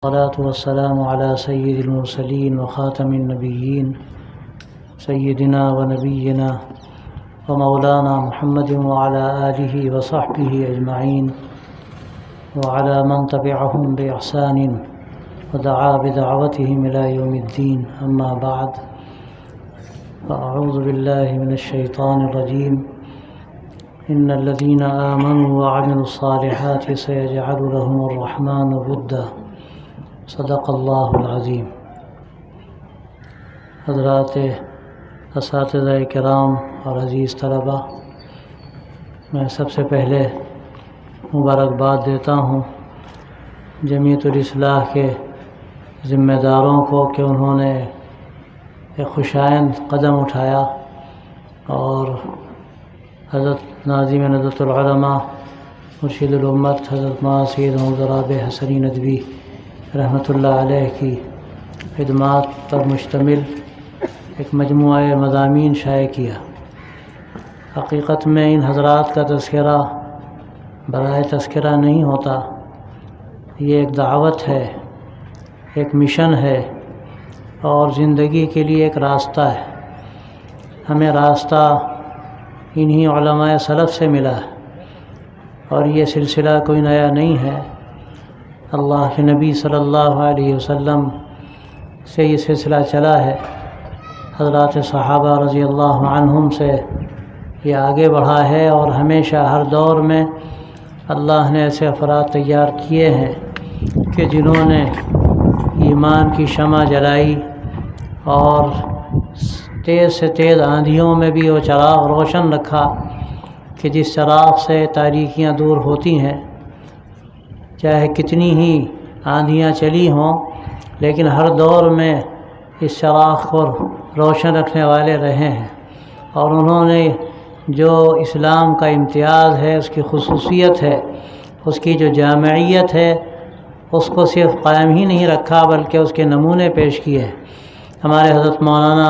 الصلاة والسلام على سيد المرسلين وخاتم النبيين سيدنا ونبينا ومولانا محمد وعلى آله وصحبه أجمعين وعلى من تبعهم بإحسان ودعا بدعوتهم إلى يوم الدين. أما بعد، فأعوذ بالله من الشيطان الرجيم. إن الذين آمنوا وعملوا الصالحات سيجعل لهم الرحمن ودا. صدق اللہ العظیم. حضرات اساتذہ کرام اور عزیز طلبہ، میں سب سے پہلے مبارکباد دیتا ہوں جمیعت الاصلاح کے ذمہ داروں کو کہ انہوں نے ایک خوشائند قدم اٹھایا اور حضرت ناظم ندوۃ العلماء مرشد الامت حضرت مولانا سید محمد رابع حسنی ندوی رحمۃ اللہ علیہ کی خدمات پر مشتمل ایک مجموعہ مضامین شائع کیا. حقیقت میں ان حضرات کا تذکرہ برائے تذکرہ نہیں ہوتا، یہ ایک دعوت ہے، ایک مشن ہے اور زندگی کے لیے ایک راستہ ہے. ہمیں راستہ انہی علماء سلف سے ملا ہے اور یہ سلسلہ کوئی نیا نہیں ہے. اللہ کے نبی صلی اللہ علیہ وسلم سے یہ سلسلہ چلا ہے، حضرات صحابہ رضی اللہ عنہم سے یہ آگے بڑھا ہے اور ہمیشہ ہر دور میں اللہ نے ایسے افراد تیار کیے ہیں کہ جنہوں نے ایمان کی شمع جلائی اور تیز سے تیز آندھیوں میں بھی وہ چراغ روشن رکھا کہ جس چراغ سے تاریکیاں دور ہوتی ہیں. چاہے کتنی ہی آندھیاں چلی ہوں لیکن ہر دور میں اس چراغ کو روشن رکھنے والے رہے ہیں. اور انہوں نے جو اسلام کا امتیاز ہے، اس کی خصوصیت ہے، اس کی جو جامعیت ہے، اس کو صرف قائم ہی نہیں رکھا بلکہ اس کے نمونے پیش کیے ہیں. ہمارے حضرت مولانا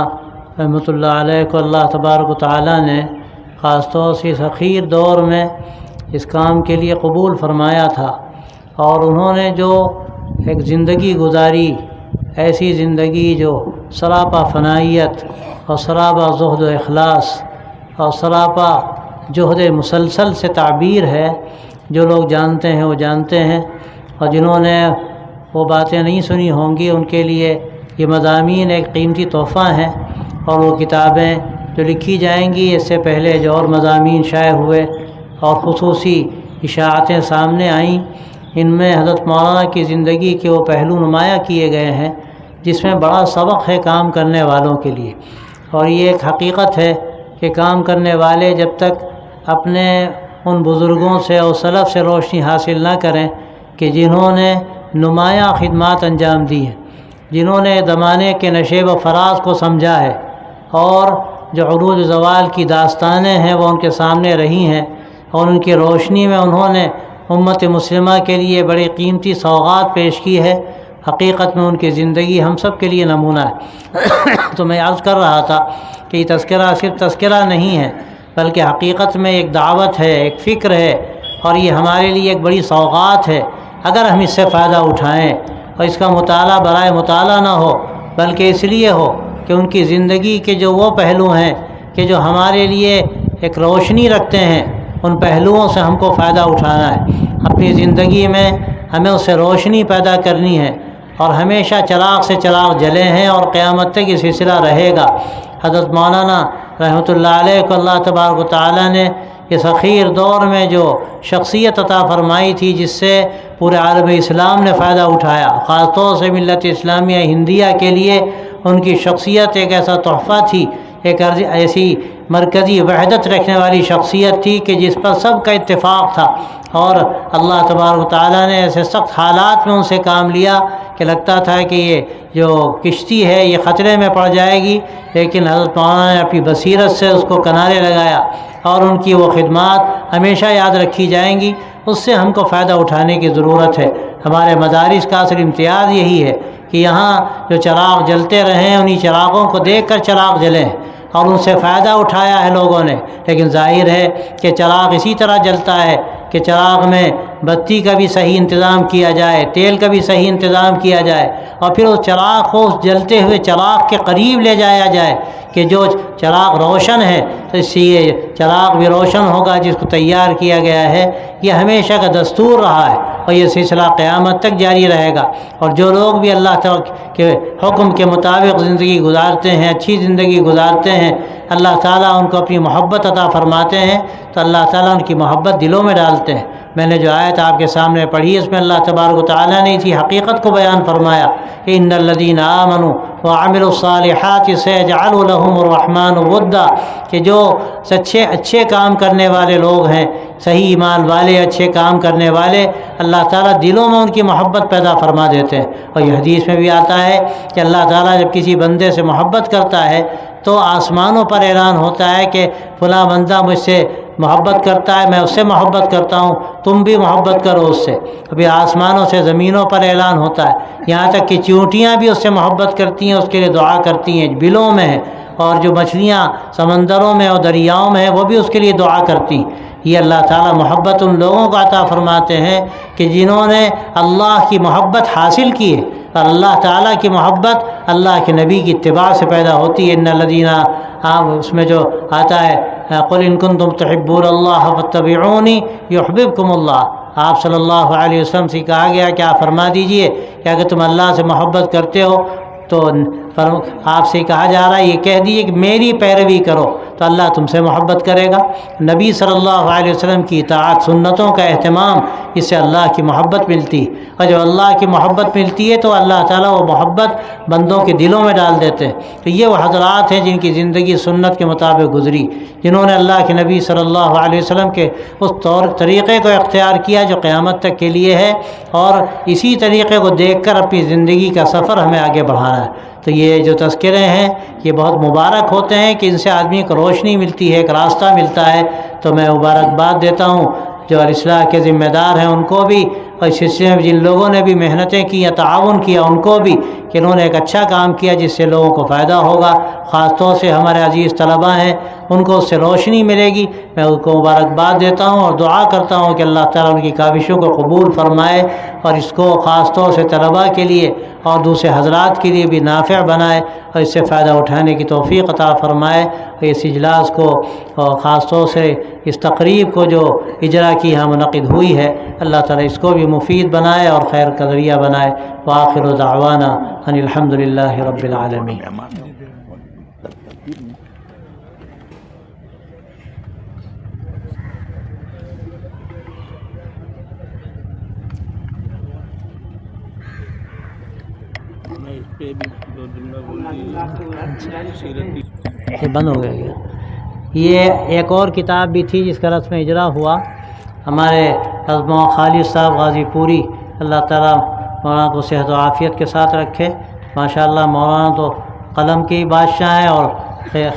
رحمۃ اللہ علیہ کو اللہ تبارک و تعالیٰ نے خاص طور سے اس اخیر دور میں اس کام کے لیے قبول فرمایا تھا اور انہوں نے جو ایک زندگی گزاری، ایسی زندگی جو سراپا فنائیت اور سراپا زہد و اخلاص اور سراپا جہد مسلسل سے تعبیر ہے. جو لوگ جانتے ہیں وہ جانتے ہیں اور جنہوں نے وہ باتیں نہیں سنی ہوں گی ان کے لیے یہ مضامین ایک قیمتی تحفہ ہیں. اور وہ کتابیں جو لکھی جائیں گی، اس سے پہلے جو اور مضامین شائع ہوئے اور خصوصی اشاعتیں سامنے آئیں، ان میں حضرت مولانا کی زندگی کے وہ پہلو نمایاں کیے گئے ہیں جس میں بڑا سبق ہے کام کرنے والوں کے لیے. اور یہ ایک حقیقت ہے کہ کام کرنے والے جب تک اپنے ان بزرگوں سے اور سلف سے روشنی حاصل نہ کریں کہ جنہوں نے نمایاں خدمات انجام دی ہیں، جنہوں نے زمانے کے نشیب و فراز کو سمجھا ہے اور جو عروج زوال کی داستانیں ہیں وہ ان کے سامنے رہی ہیں اور ان کی روشنی میں انہوں نے امت مسلمہ کے لیے بڑی قیمتی سوغات پیش کی ہے. حقیقت میں ان کی زندگی ہم سب کے لیے نمونہ ہے. تو میں عرض کر رہا تھا کہ یہ تذکرہ صرف تذکرہ نہیں ہے بلکہ حقیقت میں ایک دعوت ہے، ایک فکر ہے اور یہ ہمارے لیے ایک بڑی سوغات ہے. اگر ہم اس سے فائدہ اٹھائیں اور اس کا مطالعہ برائے مطالعہ نہ ہو بلکہ اس لیے ہو کہ ان کی زندگی کے جو وہ پہلو ہیں کہ جو ہمارے لیے ایک روشنی رکھتے ہیں، ان پہلوؤں سے ہم کو فائدہ اٹھانا ہے. اپنی زندگی میں ہمیں اس سے روشنی پیدا کرنی ہے اور ہمیشہ چراغ سے چراغ جلے ہیں اور قیامت تک یہ سلسلہ رہے گا. حضرت مولانا رحمۃ اللہ علیہ کو اللہ تبارک و تعالیٰ نے اس اخیر دور میں جو شخصیت عطا فرمائی تھی جس سے پورے عالم اسلام نے فائدہ اٹھایا، خاص طور سے ملت اسلامیہ ہندیہ کے لیے ان کی شخصیت ایک ایسا تحفہ تھی، ایک ایسی مرکزی وحدت رکھنے والی شخصیت تھی کہ جس پر سب کا اتفاق تھا. اور اللہ تبارک و تعالیٰ نے ایسے سخت حالات میں ان سے کام لیا کہ لگتا تھا کہ یہ جو کشتی ہے یہ خطرے میں پڑ جائے گی، لیکن حضرت مولانا نے اپنی بصیرت سے اس کو کنارے لگایا اور ان کی وہ خدمات ہمیشہ یاد رکھی جائیں گی. اس سے ہم کو فائدہ اٹھانے کی ضرورت ہے. ہمارے مدارس کا اصل امتیاز یہی ہے کہ یہاں جو چراغ جلتے رہیں انہی چراغوں کو دیکھ کر چراغ جلیں اور ان سے فائدہ اٹھایا ہے لوگوں نے. لیکن ظاہر ہے کہ چراغ اسی طرح جلتا ہے کہ چراغ میں بتی کا بھی صحیح انتظام کیا جائے، تیل کا بھی صحیح انتظام کیا جائے، اور پھر اس چراغ کو اس جلتے ہوئے چراغ کے قریب لے جایا جائے کہ جو چراغ روشن ہے تو اس سے یہ چراغ بھی روشن ہوگا جس کو تیار کیا گیا ہے۔ یہ ہمیشہ کا دستور رہا ہے اور یہ سلسلہ قیامت تک جاری رہے گا۔ اور جو لوگ بھی اللہ تعالیٰ کے حکم کے مطابق زندگی گزارتے ہیں، اچھی زندگی گزارتے ہیں، اللہ تعالیٰ ان کو اپنی محبت عطا فرماتے ہیں، تو اللہ تعالیٰ ان کی محبت دلوں میں ڈالتے ہیں۔ میں نے جو آیت آپ کے سامنے پڑھی اس میں اللہ تبارک و تعالیٰ نے اسی حقیقت کو بیان فرمایا کہ ان الذین آمنوا وعملوا الصالحات سیجعل لهم الرحمن ودا، کہ جو اچھے کام کرنے والے لوگ ہیں، صحیح ایمان والے، اچھے کام کرنے والے، اللہ تعالیٰ دلوں میں ان کی محبت پیدا فرما دیتے ہیں۔ اور یہ حدیث میں بھی آتا ہے کہ اللہ تعالیٰ جب کسی بندے سے محبت کرتا ہے تو آسمانوں پر اعلان ہوتا ہے کہ فلاں بندہ مجھ سے محبت کرتا ہے، میں اس سے محبت کرتا ہوں، تم بھی محبت کرو اس سے۔ ابھی آسمانوں سے زمینوں پر اعلان ہوتا ہے، یہاں تک کہ چیونٹیاں بھی اس سے محبت کرتی ہیں، اس کے لیے دعا کرتی ہیں، بلوں میں ہیں، اور جو مچھلیاں سمندروں میں اور دریاؤں میں ہیں وہ بھی اس کے لیے دعا کرتی ہیں۔ یہ اللہ تعالیٰ محبت ان لوگوں کو عطا فرماتے ہیں کہ جنہوں نے اللہ کی محبت حاصل کی ہے، اور اللہ تعالیٰ کی محبت اللہ کے نبی کی اتباع سے پیدا ہوتی ہے۔ ان الذین، اس میں جو آتا ہے قل ان کنتم تحبون اللہ فاتبعونی یحببکم اللہ، آپ صلی اللہ علیہ وسلم سے کہا گیا کہ آپ فرما دیجئے کہ اگر تم اللہ سے محبت کرتے ہو تو آپ سے کہا جا رہا ہے یہ کہہ دیجئے کہ میری پیروی کرو تو اللہ تم سے محبت کرے گا۔ نبی صلی اللہ علیہ وسلم کی اطاعت، سنتوں کا اہتمام، اس سے اللہ کی محبت ملتی، اور جب اللہ کی محبت ملتی ہے تو اللہ تعالیٰ وہ محبت بندوں کے دلوں میں ڈال دیتے ہیں۔ تو یہ وہ حضرات ہیں جن کی زندگی سنت کے مطابق گزری، جنہوں نے اللہ کے نبی صلی اللہ علیہ وسلم کے اس طریقے کو اختیار کیا جو قیامت تک کے لیے ہے، اور اسی طریقے کو دیکھ کر اپنی زندگی کا سفر ہمیں آگے بڑھانا ہے۔ تو یہ جو تذکرے ہیں یہ بہت مبارک ہوتے ہیں کہ ان سے آدمی کو روشنی ملتی ہے، ایک راستہ ملتا ہے۔ تو میں مبارکباد دیتا ہوں جو الاصلاح کے ذمہ دار ہیں ان کو بھی، اور اس سلسلے میں جن لوگوں نے بھی محنتیں کی یا تعاون کیا ان کو بھی، کہ انہوں نے ایک اچھا کام کیا جس سے لوگوں کو فائدہ ہوگا۔ خاص طور سے ہمارے عزیز طلباء ہیں، ان کو اس سے روشنی ملے گی۔ میں ان کو مبارکباد دیتا ہوں اور دعا کرتا ہوں کہ اللہ تعالیٰ ان کی کاوشوں کو قبول فرمائے، اور اس کو خاص طور سے طلباء کے لیے اور دوسرے حضرات کے لیے بھی نافع بنائے، اور اس سے فائدہ اٹھانے کی توفیق عطا فرمائے۔ اور اس اجلاس کو اور خاص طور سے اس تقریب کو جو اجرا کی یہاں منعقد ہوئی ہے، اللہ تعالیٰ اس کو بھی مفید بنائے اور خیر کا ذریعہ بنائے۔ وآخر دعوانا ان الحمد للہ رب العالمین۔ یہ بند ہو گیا کیا؟ یہ ایک اور کتاب بھی تھی جس کا رسم اجرا ہوا، ہمارے حضرت خالد صاحب غازی پوری، اللہ تعالیٰ مولانا کو صحت و عافیت کے ساتھ رکھے۔ ماشاءاللہ مولانا تو قلم کے بادشاہ ہیں اور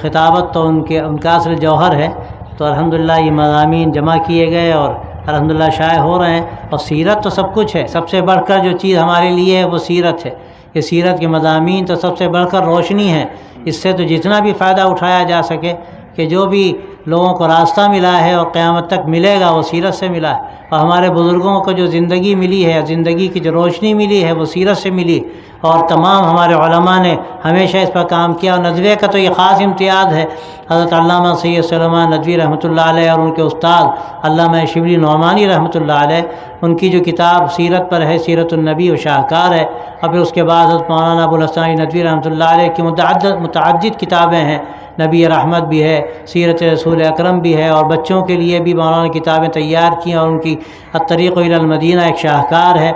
خطابت تو ان کا اصل جوہر ہے۔ تو الحمدللہ یہ مضامین جمع کیے گئے اور الحمدللہ شائع ہو رہے ہیں۔ اور سیرت تو سب کچھ ہے، سب سے بڑھ کر جو چیز ہمارے لیے ہے وہ سیرت ہے۔ یہ سیرت کے مضامین تو سب سے بڑھ کر روشنی ہے، اس سے تو جتنا بھی فائدہ اٹھایا جا سکے، کہ جو بھی لوگوں کو راستہ ملا ہے اور قیامت تک ملے گا وہ سیرت سے ملا ہے۔ اور ہمارے بزرگوں کو جو زندگی ملی ہے، زندگی کی جو روشنی ملی ہے وہ سیرت سے ملی، اور تمام ہمارے علماء نے ہمیشہ اس پر کام کیا۔ اور ندوے کا تو یہ خاص امتیاز ہے، حضرت علامہ سید سلیمان ندوی رحمۃ اللہ علیہ اور ان کے استاد علامہ شبلی نعمانی رحمۃ اللہ علیہ، ان کی جو کتاب سیرت پر ہے، سیرت النبی و شاہکار ہے۔ اور پھر اس کے بعد حضرت مولانا ابوالحسن ندوی رحمۃ اللہ علیہ کی متعدد کتابیں ہیں، نبی رحمت بھی ہے، سیرت رسول اکرم بھی ہے، اور بچوں کے لیے بھی مولانا کتابیں تیار کی، اور ان کی الطریق الی المدینہ ایک شاہکار ہے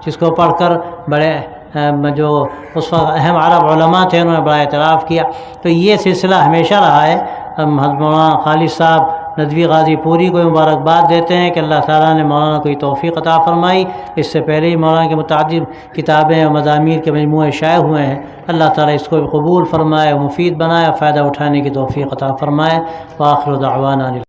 جس کو پڑھ کر بڑے جو اس وقت اہم عرب علماء تھے انہوں نے بڑا اعتراف کیا۔ تو یہ سلسلہ ہمیشہ رہا ہے۔ ہم حضرت مولانا خالد صاحب ندوی غازی پوری کو مبارکباد دیتے ہیں کہ اللہ تعالیٰ نے مولانا کو یہ توفیق عطا فرمائی۔ اس سے پہلے ہی مولانا کے متعدد کتابیں اور مضامین کے مجموعے شائع ہوئے ہیں۔ اللہ تعالیٰ اس کو قبول فرمائے، مفید بنائے، فائدہ اٹھانے کی توفیق عطا فرمائے۔ وآخر دعوانا